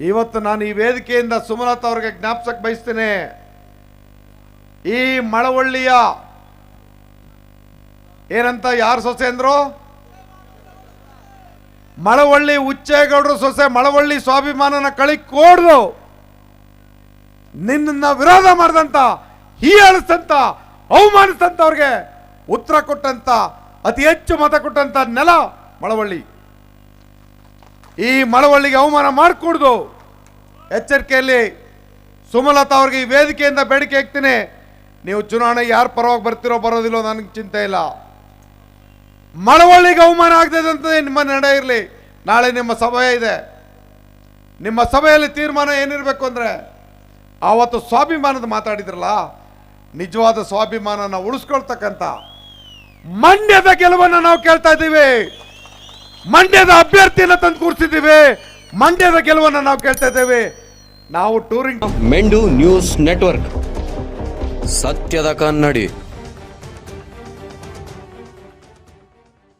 ಇವತ್ತು ನಾನು ಈ ವೇದಿಕೆಯಿಂದ ಸುಮಲತಾ ಅವರಿಗೆ ಜ್ಞಾಪಿಸಕ್ಕೆ ಬಯಸ್ತೇನೆ. ಈ ಮಳವಳ್ಳಿಯ ಏನಂತ ಯಾರು ಸೊಸೆ ಅಂದ್ರು? ಮಳವಳ್ಳಿ ಹುಚ್ಚೇಗೌಡರು ಸೊಸೆ ಮಳವಳ್ಳಿ ಸ್ವಾಭಿಮಾನನ ಕಳಿಕೊಡ್ದು ನಿನ್ನ ವಿರೋಧ ಮಾಡಿದಂತ, ಹೀಯಾಳಿಸಂತ, ಅವಮಾನಿಸಂತ ಅವ್ರಿಗೆ ಉತ್ತರ ಕೊಟ್ಟಂತ, ಅತಿ ಹೆಚ್ಚು ಮತ ಕೊಟ್ಟಂತ ನೆಲ ಮಳವಳ್ಳಿ. ಈ ಮಳವಳ್ಳಿಗೆ ಅವಮಾನ ಮಾಡಿಕೊಡ್ದು ಎಚ್ಚರಿಕೆಯಲ್ಲಿ ಸುಮಲತಾ ಅವ್ರಿಗೆ ಈ ವೇದಿಕೆಯಿಂದ ಬೇಡಿಕೆ ಹಾಕ್ತೀನಿ. ನೀವು ಚುನಾವಣೆ ಯಾರು ಪರವಾಗಿ ಬರ್ತಿರೋ ಬರೋದಿಲ್ಲೋ ನನಗೆ ಚಿಂತೆ ಇಲ್ಲ. ಮಳವಳ್ಳಿಗೆ ಅವಮಾನ ಆಗದಂತೆ ನಿಮ್ಮ ನಡೆ ಇರಲಿ. ನಾಳೆ ನಿಮ್ಮ ಸಭೆ ಇದೆ. ನಿಮ್ಮ ಸಭೆಯಲ್ಲಿ ತೀರ್ಮಾನ ಏನಿರಬೇಕು ಅಂದರೆ, ಆವತ್ತು ಸ್ವಾಭಿಮಾನದ ಮಾತಾಡಿದ್ರಲ್ಲ, ನಿಜವಾದ ಸ್ವಾಭಿಮಾನನ ಉಳಿಸ್ಕೊಳ್ತಕ್ಕಂಥ ಮಂಡ್ಯದ ಗೆಲುವನ್ನು ನಾವು ಕೇಳ್ತಾ ಇದ್ದೀವಿ. ಮಂಡ್ಯದ ಅಭ್ಯರ್ಥಿಯನ್ನು ತಂದು ಕೂರಿಸಿದ್ದೀವಿ. ಮಂಡ್ಯದ ಗೆಲುವನ್ನು ನಾವು ಕೇಳ್ತಾ ಇದ್ದೇವೆ. ನಾವು ಟೂರಿಂಗ್ ಮೆಂಡು ನ್ಯೂಸ್ ನೆಟ್ವರ್ಕ್, ಸತ್ಯದ ಕನ್ನಡಿ.